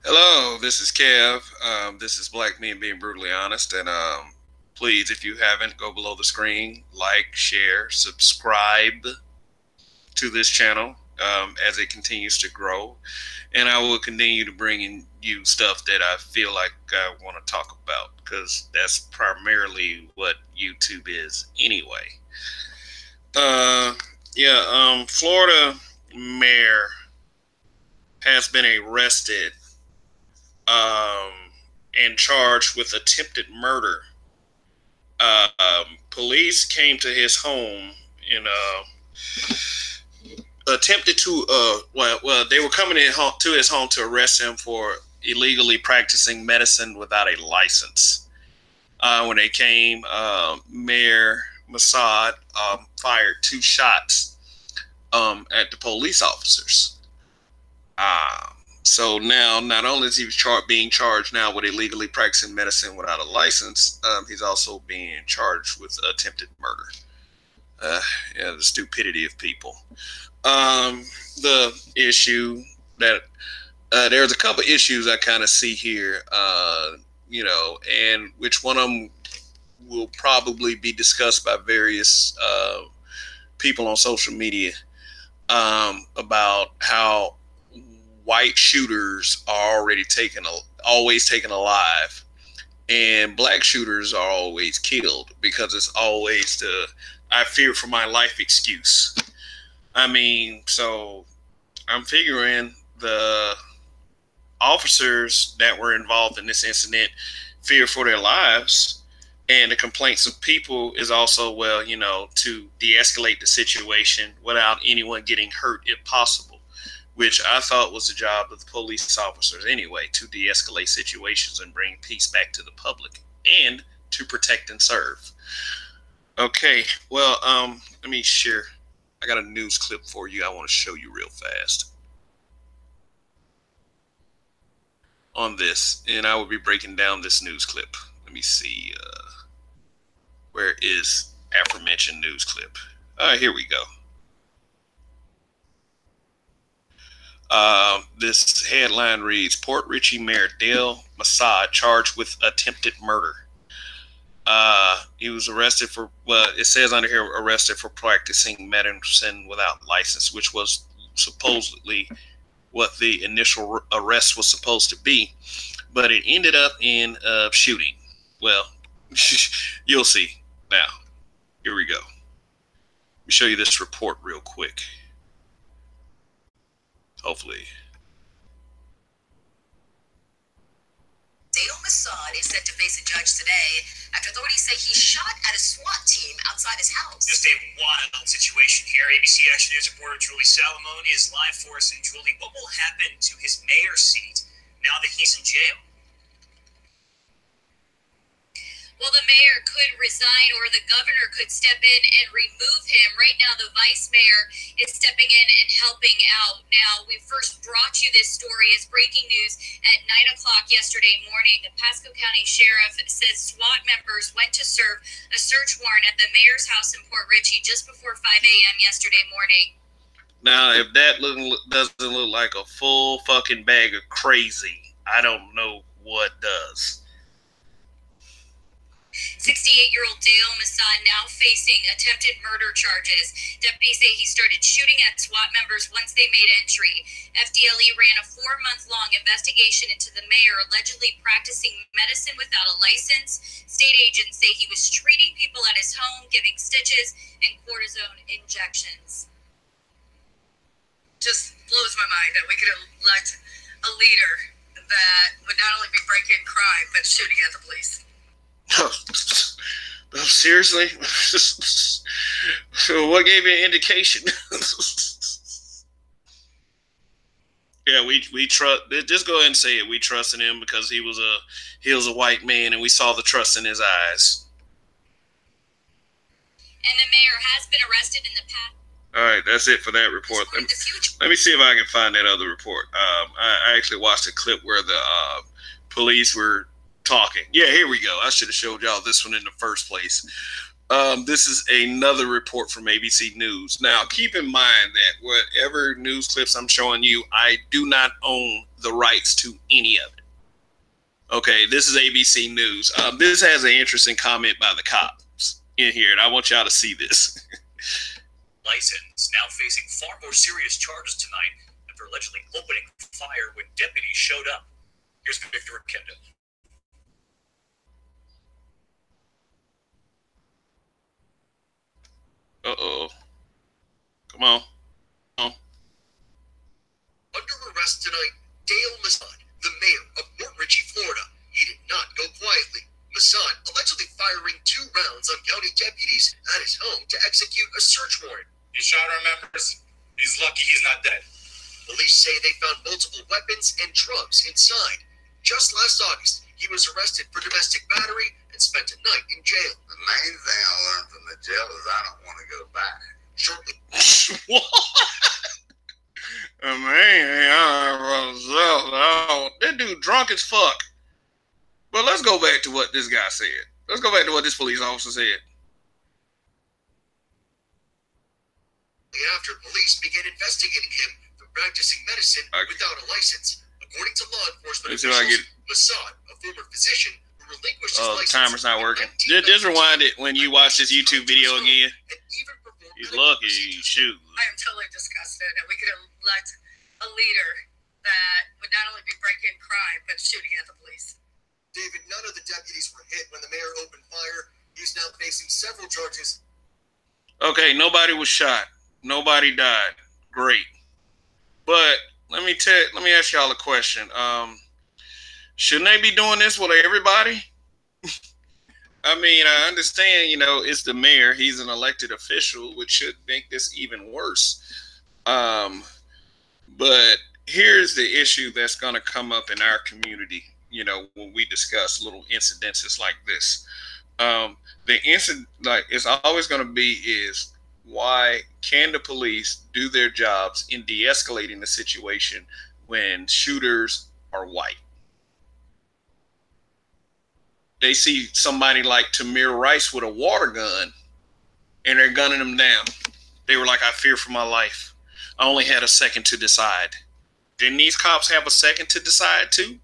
Hello, this is Kev. This is Black Men Being Brutally Honest. And please, if you haven't, go below the screen, like, share, subscribe to this channel as it continues to grow. And I will continue to bring in you stuff that I feel like I want to talk about because that's primarily what YouTube is anyway. Uh, Florida mayor has been arrested um, and charged with attempted murder. Police came to his home and attempted to they were coming in to his home to arrest him for illegally practicing medicine without a license. When they came, Mayor Mossad fired two shots at the police officers. So now, not only is he being charged now with illegally practicing medicine without a license, he's also being charged with attempted murder. The stupidity of people. The issue that there's a couple issues I kind of see here, and which one of them will probably be discussed by various people on social media about how white shooters are always taken alive, and black shooters are always killed because it's always the "I fear for my life" excuse. I mean, so I'm figuring the officers that were involved in this incident fear for their lives, and the complaints of people is also, to de-escalate the situation without anyone getting hurt if possible, which I thought was the job of the police officers anyway, to de-escalate situations and bring peace back to the public and to protect and serve. Okay, well, let me share. I got a news clip for you I want to show you real fast on this, and I will be breaking down this news clip. Let me see. Where is aforementioned news clip? Here we go. This headline reads, Port Richey Mayor Dale Mossad charged with attempted murder. He was arrested for, it says under here, arrested for practicing medicine without license, which was supposedly what the initial arrest was supposed to be. But it ended up in shooting. Well, you'll see. Now, here we go. Let me show you this report real quick. Hopefully. Dale Mossad is set to face a judge today after authorities say he shot at a SWAT team outside his house. Just a wild situation here. ABC Action News reporter Julie Salamone is live for us. And Julie, what will happen to his mayor's seat now that he's in jail? Well, the mayor could resign or the governor could step in and remove him. Right now, the vice mayor is stepping in and helping out. Now, we first brought you this story as breaking news at 9 o'clock yesterday morning. The Pasco County Sheriff says SWAT members went to serve a search warrant at the mayor's house in Port Richey just before 5 a.m. yesterday morning. Now, if that doesn't look like a full fucking bag of crazy, I don't know what does. 68-year-old Dale Mossad now facing attempted murder charges. Deputies say he started shooting at SWAT members once they made entry. FDLE ran a 4-month-long investigation into the mayor allegedly practicing medicine without a license. State agents say he was treating people at his home, giving stitches and cortisone injections. Just blows my mind that we could elect a leader that would not only be breaking crime, but shooting at the police. Oh, seriously? So what gave you an indication? Yeah, we trust. Just go ahead and say it. We trusted him because he was a white man, and we saw the trust in his eyes. And the mayor has been arrested in the past. All right, that's it for that report. Let me see if I can find that other report. I actually watched a clip where the police were talking. Yeah, here we go. I should have showed y'all this one in the first place. This is another report from ABC News. Now, keep in mind that whatever news clips I'm showing you, I do not own the rights to any of it. Okay, this is ABC News. This has an interesting comment by the cops in here, and I want y'all to see this. License now facing far more serious charges tonight after allegedly opening fire when deputies showed up. Here's Victor Kenda. Uh-oh. Come on. Come on. Under arrest tonight, Dale Masson, the mayor of Port Richey, Florida. He did not go quietly. Masson allegedly firing 2 rounds on county deputies at his home to execute a search warrant. He shot our members. He's lucky he's not dead. Police say they found multiple weapons and drugs inside. Just last August, he was arrested for domestic battery and spent a night in jail. The main thing I learned from the jail is I don't want to go back. Shortly, What? That dude drunk as fuck. But let's go back to what this guy said. Let's go back to what this police officer said. after police began investigating him for practicing medicine without a license. According to law enforcement officials, Masson, a former physician who relinquished his license. The timer's not working. Just rewind it when you watch this YouTube video again. He's lucky. Shoot. I am totally disgusted, and we could elect a leader that would not only be breaking crime but shooting at the police. David, none of the deputies were hit when the mayor opened fire. He's now facing several charges. Okay, nobody was shot. Nobody died. Great. But let me ask y'all a question. Shouldn't they be doing this with everybody? I mean, I understand, it's the mayor. He's an elected official, which should make this even worse. But here's the issue that's going to come up in our community, when we discuss little incidences like this. The incident, it's always going to be is, why can the police do their jobs in de-escalating the situation when shooters are white? They see somebody like Tamir Rice with a water gun and they're gunning him down. They were like, I fear for my life. I only had a second to decide. Didn't these cops have a second to decide too?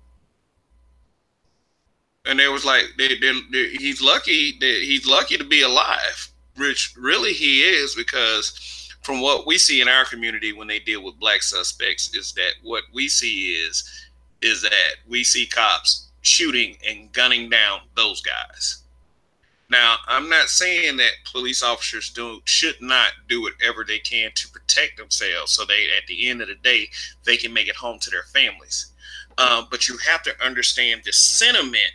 And they was like, he's lucky to be alive. Which really he is, because from what we see in our community when they deal with black suspects is that what we see is that we see cops shooting and gunning down those guys. Now, I'm not saying that police officers should not do whatever they can to protect themselves so they, at the end of the day, they can make it home to their families. But you have to understand the sentiment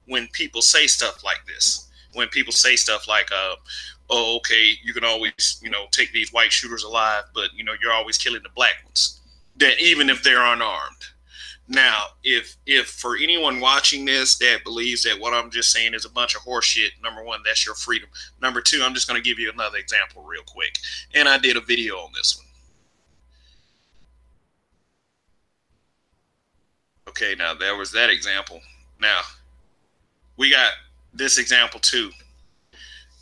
when people say stuff like this. When people say stuff like, oh, okay, you can always, take these white shooters alive, but, you're always killing the black ones, that even if they're unarmed. Now, if for anyone watching this that believes that what I'm just saying is a bunch of horse shit, number one, that's your freedom. Number two, I'm just going to give you another example real quick. And I did a video on this one. Okay, now there was that example. Now, we got this example too.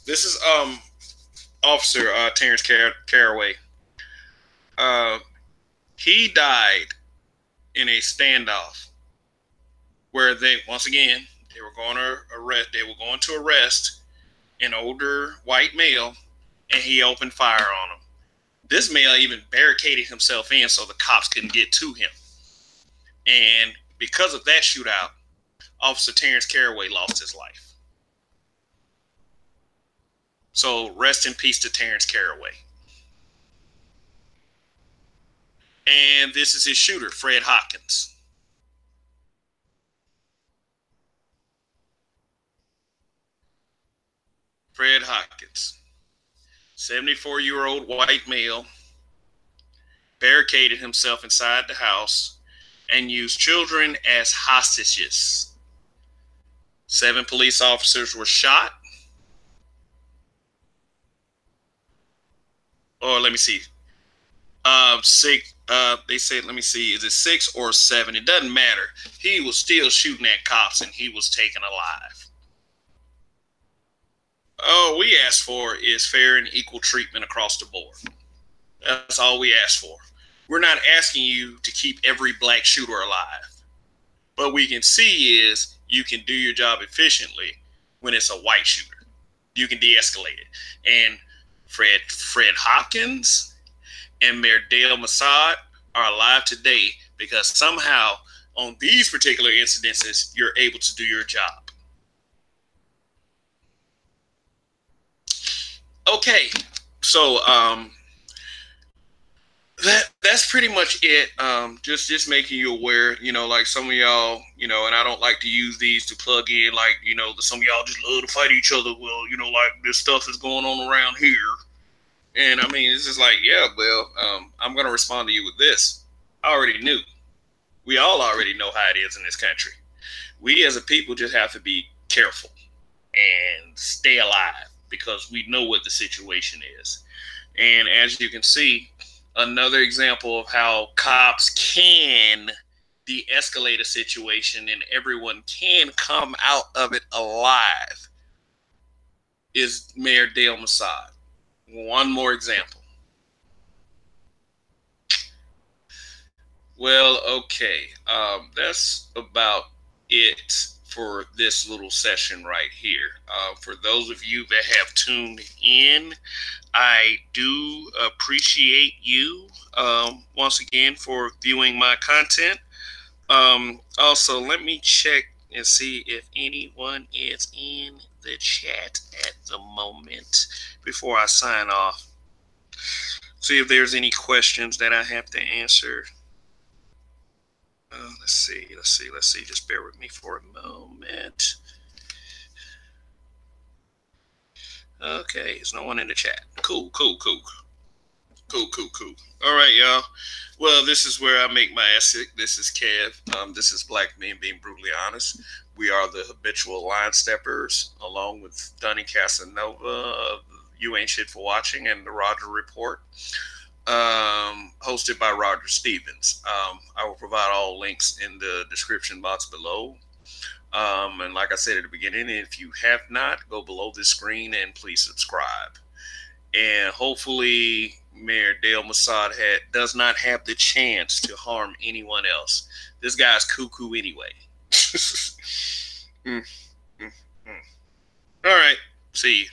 This is Officer Terrence Caraway. He died in a standoff where they were going to arrest an older white male, and he opened fire on him. This male even barricaded himself in so the cops couldn't get to him. And because of that shootout, Officer Terrence Caraway lost his life. So rest in peace to Terrence Caraway. And this is his shooter, Fred Hopkins. Fred Hopkins, 74-year-old white male, barricaded himself inside the house and used children as hostages. 7 police officers were shot. Or let me see. 6. They said, let me see. Is it 6 or 7? It doesn't matter. He was still shooting at cops and he was taken alive. All we ask for is fair and equal treatment across the board. That's all we ask for. We're not asking you to keep every black shooter alive. What we can see is you can do your job efficiently when it's a white shooter. You can de-escalate it. And Fred Hopkins and Mayor Dale Massad are alive today because somehow on these particular incidences, you're able to do your job. Okay, so that's pretty much it. Just making you aware, like some of y'all, and I don't like to use these to plug in, like, some of y'all just love to fight each other. Well, like this stuff is going on around here. And I mean, it's just like, yeah, well, I'm going to respond to you with this. I already knew. We all already know how it is in this country. We as a people just have to be careful and stay alive because we know what the situation is. And as you can see, another example of how cops can de-escalate a situation and everyone can come out of it alive is Mayor Dale Massad. One more example. Well, okay. That's about it for this little session right here. For those of you that have tuned in, I do appreciate you once again for viewing my content. Also, let me check and see if anyone is in the chat at the moment before I sign off. See if there's any questions that I have to answer. Let's see. Just bear with me for a moment. Okay, there's no one in the chat. Cool. All right, y'all. Well, this is where I make my essay. This is Kev. This is Black Men Being Brutally Honest. We are the Habitual Line Steppers, along with Donnie Casanova of You Ain't Shit for Watching and the Roger Report, hosted by Roger Stevens. I will provide all links in the description box below. And like I said at the beginning, if you have not, go below this screen and please subscribe. And hopefully Mayor Dale Massad does not have the chance to harm anyone else. This guy's cuckoo anyway. All right. See you.